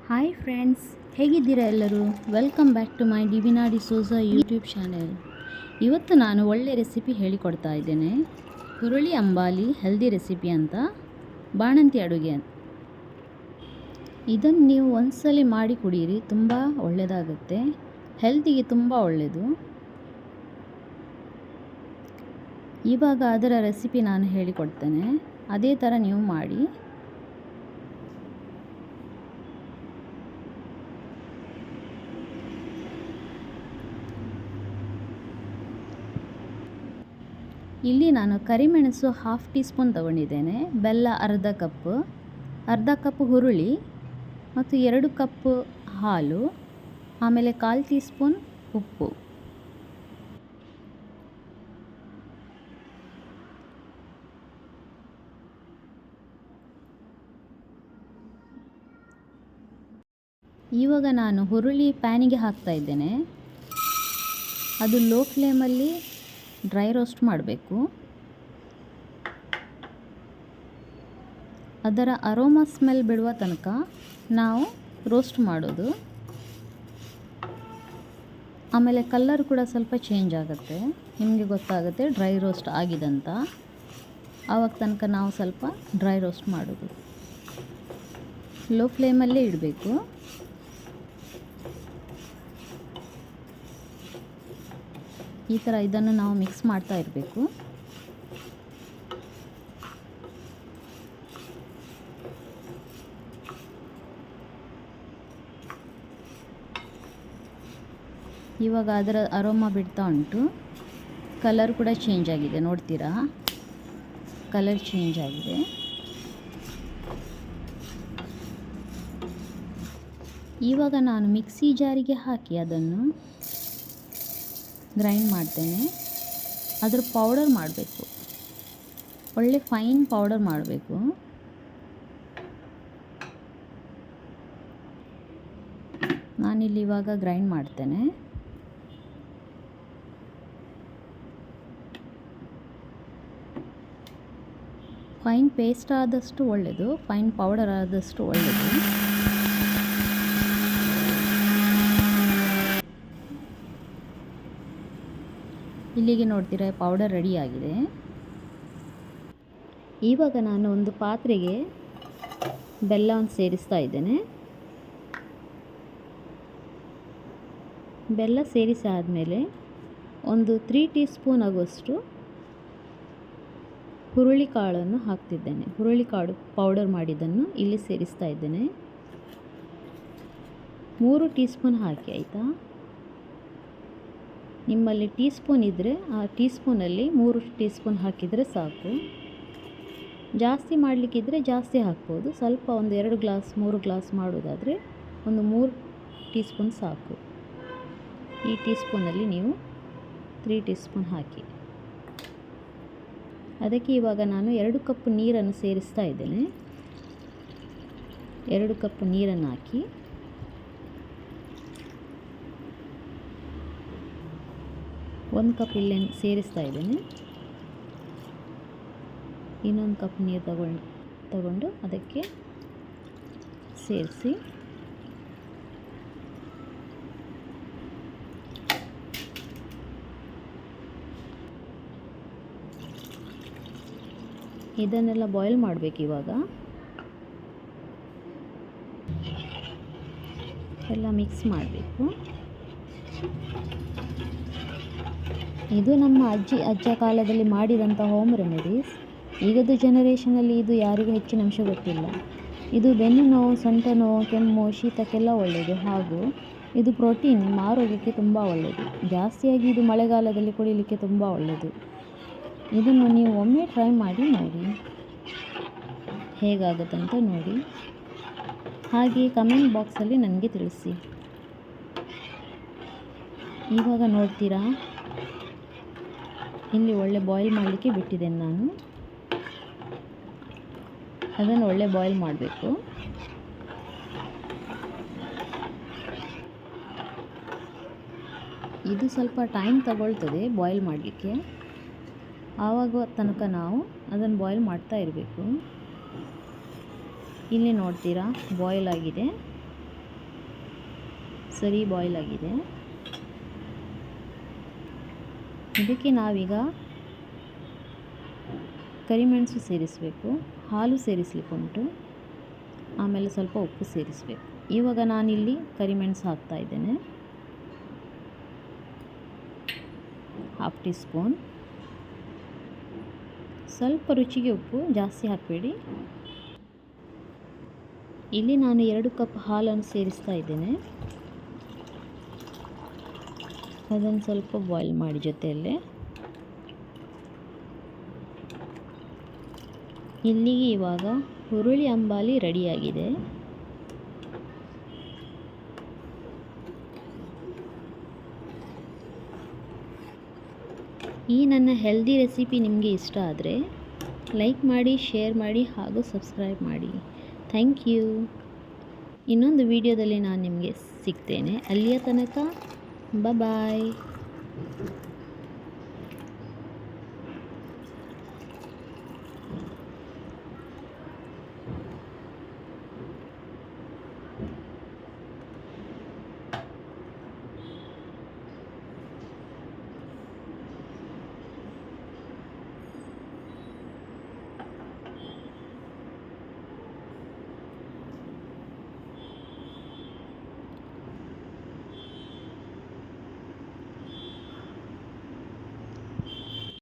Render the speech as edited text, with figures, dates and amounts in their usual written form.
Hi friends, ಹೇಗಿದ್ದೀರಾ ಎಲ್ಲರೂ? Welcome back to my Divina Dsouza YouTube channel. ಇವತ್ತು ನಾನು ಒಳ್ಳೆ ರೆಸಿಪಿ ಹೇಳಿಕೊಡ್ತಾ ಇದ್ದೇನೆ. ಹುರುಳಿ ಅಂಬಾಲಿ ಹೆಲ್ದಿ ರೆಸಿಪಿ ಅಂತ, ಬಾಣಂತಿ ಅಡುಗೆ. ಇದನ್ನು ನೀವು ಒಂದ್ಸಲಿ ಮಾಡಿ ಕುಡೀರಿ, ತುಂಬ ಒಳ್ಳೆಯದಾಗುತ್ತೆ. ಹೆಲ್ತಿಗೆ ತುಂಬ ಒಳ್ಳೆಯದು. ಇವಾಗ ಅದರ ರೆಸಿಪಿ ನಾನು ಹೇಳಿಕೊಡ್ತೇನೆ, ಅದೇ ಥರ ನೀವು ಮಾಡಿ. ಇಲ್ಲಿ ನಾನು ಕರಿಮೆಣಸು 1/2 ಟೀ ಸ್ಪೂನ್ ತಗೊಂಡಿದ್ದೇನೆ, ಬೆಲ್ಲ ಅರ್ಧ ಕಪ್ ಹುರುಳಿ ಮತ್ತು 2 ಕಪ್ ಹಾಲು, ಆಮೇಲೆ 1/4 ಟೀ ಸ್ಪೂನ್ ಉಪ್ಪು. ಇವಾಗ ನಾನು ಹುರುಳಿ ಪ್ಯಾನಿಗೆ ಹಾಕ್ತಾ ಇದ್ದೇನೆ. ಅದು ಲೋ ಫ್ಲೇಮಲ್ಲಿ ಡ್ರೈ ರೋಸ್ಟ್ ಮಾಡಬೇಕು. ಅದರ ಅರೋಮಾ ಸ್ಮೆಲ್ ಬಿಡುವ ತನಕ ನಾವು ರೋಸ್ಟ್ ಮಾಡೋದು. ಆಮೇಲೆ ಕಲರ್ ಕೂಡ ಸ್ವಲ್ಪ ಚೇಂಜ್ ಆಗುತ್ತೆ, ನಿಮಗೆ ಗೊತ್ತಾಗುತ್ತೆ ಡ್ರೈ ರೋಸ್ಟ್ ಆಗಿದಂತ. ಆವಾಗ ತನಕ ನಾವು ಸ್ವಲ್ಪ ಡ್ರೈ ರೋಸ್ಟ್ ಮಾಡೋದು. ಲೋ ಫ್ಲೇಮಲ್ಲೇ ಇಡಬೇಕು. ಈ ಥರ ಇದನ್ನು ನಾವು ಮಿಕ್ಸ್ ಮಾಡ್ತಾ ಇರಬೇಕು. ಇವಾಗ ಅದರ ಅರೋಮಾ ಬಿಡ್ತಾ ಉಂಟು. ಕಲರ್ ಕೂಡ ಚೇಂಜ್ ಆಗಿದೆ, ನೋಡ್ತೀರಾ? ಕಲರ್ ಚೇಂಜ್ ಆಗಿದೆ. ಇವಾಗ ನಾನು ಮಿಕ್ಸಿ ಜಾರಿಗೆ ಹಾಕಿ ಅದನ್ನು ಗ್ರೈಂಡ್ ಮಾಡ್ತೇನೆ. ಅದರ ಪೌಡರ್ ಮಾಡಬೇಕು, ಒಳ್ಳೆ ಫೈನ್ ಪೌಡರ್ ಮಾಡಬೇಕು. ನಾನಿಲ್ಲಿ ಇವಾಗ ಗ್ರೈಂಡ್ ಮಾಡ್ತೇನೆ. ಫೈನ್ ಪೇಸ್ಟ್ ಆದಷ್ಟು ಒಳ್ಳೆಯದು, ಫೈನ್ ಪೌಡರ್ ಆದಷ್ಟು ಒಳ್ಳೆಯದು. ಇಲ್ಲಿಗೆ ನೋಡ್ತೀರಾ, ಪೌಡರ್ ರೆಡಿಯಾಗಿದೆ. ಇವಾಗ ನಾನು ಒಂದು ಪಾತ್ರೆಗೆ ಬೆಲ್ಲವನ್ನು ಸೇರಿಸ್ತಾ ಇದ್ದೇನೆ. ಬೆಲ್ಲ ಸೇರಿಸಿ ಆದಮೇಲೆ ಒಂದು 3 ಟೀ ಸ್ಪೂನ್ ಆಗುವಷ್ಟು ಹುರುಳಿಕಾಳನ್ನು ಹಾಕ್ತಿದ್ದೇನೆ. ಹುರುಳಿಕಾಳು ಪೌಡರ್ ಮಾಡಿದ್ದನ್ನು ಇಲ್ಲಿ ಸೇರಿಸ್ತಾ ಇದ್ದೇನೆ. 3 ಟೀ ಸ್ಪೂನ್ ಹಾಕಿ, ಆಯಿತಾ? ನಿಮ್ಮಲ್ಲಿ ಟೀ ಸ್ಪೂನ್ ಇದ್ದರೆ ಆ ಟೀ ಸ್ಪೂನಲ್ಲಿ 3 ಟೀ ಸ್ಪೂನ್ ಹಾಕಿದರೆ ಸಾಕು. ಜಾಸ್ತಿ ಮಾಡಲಿಕ್ಕಿದ್ರೆ ಜಾಸ್ತಿ ಹಾಕ್ಬೋದು. ಸ್ವಲ್ಪ ಒಂದು 2 ಗ್ಲಾಸ್ 3 ಗ್ಲಾಸ್ ಮಾಡೋದಾದರೆ ಒಂದು 3 ಟೀ ಸ್ಪೂನ್ ಸಾಕು. ಈ ಟೀ ಸ್ಪೂನಲ್ಲಿ ನೀವು 3 ಟೀ ಸ್ಪೂನ್ ಹಾಕಿ. ಅದಕ್ಕೆ ಇವಾಗ ನಾನು 2 ಕಪ್ ನೀರನ್ನು ಸೇರಿಸ್ತಾ ಇದ್ದೇನೆ. 2 ಕಪ್ ನೀರನ್ನು ಹಾಕಿ ಒಂದು ಕಪ್ ಇಲ್ಲೇ ಸೇರಿಸ್ತಾ ಇದ್ದೇನೆ. ಇನ್ನೊಂದು ಕಪ್ ನೀರು ತಗೊಂಡು ಅದಕ್ಕೆ ಸೇರಿಸಿ ಇದನ್ನೆಲ್ಲ ಬಾಯ್ಲ್ ಮಾಡಬೇಕು. ಇವಾಗ ಎಲ್ಲ ಮಿಕ್ಸ್ ಮಾಡಬೇಕು. ಇದು ನಮ್ಮ ಅಜ್ಜ ಕಾಲದಲ್ಲಿ ಮಾಡಿದಂಥ ಹೋಮ್ ರೆಮಿಡೀಸ್. ಈಗದ ಜನರೇಷನಲ್ಲಿ ಇದು ಯಾರಿಗೂ ಹೆಚ್ಚಿನ ಅಂಶ ಗೊತ್ತಿಲ್ಲ. ಇದು ಬೆನ್ನು ನೋವು, ಸೊಂಟ ನೋವು, ಕೆಮ್ಮು, ಶೀತಕ್ಕೆಲ್ಲ ಒಳ್ಳೆಯದು. ಹಾಗೂ ಇದು ಪ್ರೋಟೀನ್, ನಿಮ್ಮ ಆರೋಗ್ಯಕ್ಕೆ ತುಂಬ ಒಳ್ಳೆಯದು. ಜಾಸ್ತಿಯಾಗಿ ಇದು ಮಳೆಗಾಲದಲ್ಲಿ ಕುಡಿಲಿಕ್ಕೆ ತುಂಬ ಒಳ್ಳೆಯದು. ಇದನ್ನು ನೀವು ಒಮ್ಮೆ ಟ್ರೈ ಮಾಡಿ ನೋಡಿ, ಹೇಗಾಗುತ್ತಂತ ನೋಡಿ. ಹಾಗೆ ಕಮೆಂಟ್ ಬಾಕ್ಸಲ್ಲಿ ನನಗೆ ತಿಳಿಸಿ. ಇವಾಗ ನೋಡ್ತೀರಾ, ಇಲ್ಲಿ ಒಳ್ಳೆ ಬಾಯ್ಲ್ ಮಾಡಲಿಕ್ಕೆ ಬಿಟ್ಟಿದ್ದೇನೆ ನಾನು. ಅದನ್ನು ಒಳ್ಳೆ ಬಾಯ್ಲ್ ಮಾಡಬೇಕು. ಇದು ಸ್ವಲ್ಪ ಟೈಮ್ ತಗೊಳ್ತದೆ ಬಾಯ್ಲ್ ಮಾಡಲಿಕ್ಕೆ. ಆವಾಗ ತನಕ ನಾವು ಅದನ್ನು ಬಾಯ್ಲ್ ಮಾಡ್ತಾ ಇರಬೇಕು. ಇಲ್ಲಿ ನೋಡ್ತೀರಾ ಬಾಯ್ಲ್ ಆಗಿದೆ. ಸರಿ ಬಾಯ್ಲ್ ಆಗಿದೆ. ಇದಕ್ಕೆ ನಾವೀಗ ಕರಿಮೆಣಸು ಸೇರಿಸಬೇಕು, ಹಾಲು ಸೇರಿಸಲಿಕ್ಕುಂಟು, ಆಮೇಲೆ ಸ್ವಲ್ಪ ಉಪ್ಪು ಸೇರಿಸಬೇಕು. ಇವಾಗ ನಾನಿಲ್ಲಿ ಕರಿಮೆಣಸು ಹಾಕ್ತಾ ಇದ್ದೇನೆ, 1/2 ಟೀ ಸ್ಪೂನ್. ಸ್ವಲ್ಪ ರುಚಿಗೆ ಉಪ್ಪು, ಜಾಸ್ತಿ ಹಾಕಬೇಡಿ. ಇಲ್ಲಿ ನಾನು 2 ಕಪ್ ಹಾಲನ್ನು ಸೇರಿಸ್ತಾ ಇದ್ದೇನೆ. ಅದನ್ನು ಸ್ವಲ್ಪ ಬಾಯ್ಲ್ ಮಾಡಿ ಜೊತೆಯಲ್ಲೇ. ಇಲ್ಲಿಗೆ ಇವಾಗ ಹುರುಳಿ ಅಂಬಾಲಿ ರೆಡಿಯಾಗಿದೆ. ಈ ನನ್ನ ಹೆಲ್ದಿ ರೆಸಿಪಿ ನಿಮಗೆ ಇಷ್ಟ ಆದರೆ ಲೈಕ್ ಮಾಡಿ, ಶೇರ್ ಮಾಡಿ ಹಾಗೂ ಸಬ್ಸ್ಕ್ರೈಬ್ ಮಾಡಿ. Thank you. ಇನ್ನೊಂದು ವಿಡಿಯೋದಲ್ಲಿ ನಾನು ನಿಮಗೆ ಸಿಗ್ತೇನೆ. ಅಲ್ಲಿಯ ತನಕ ಬಾಯ್.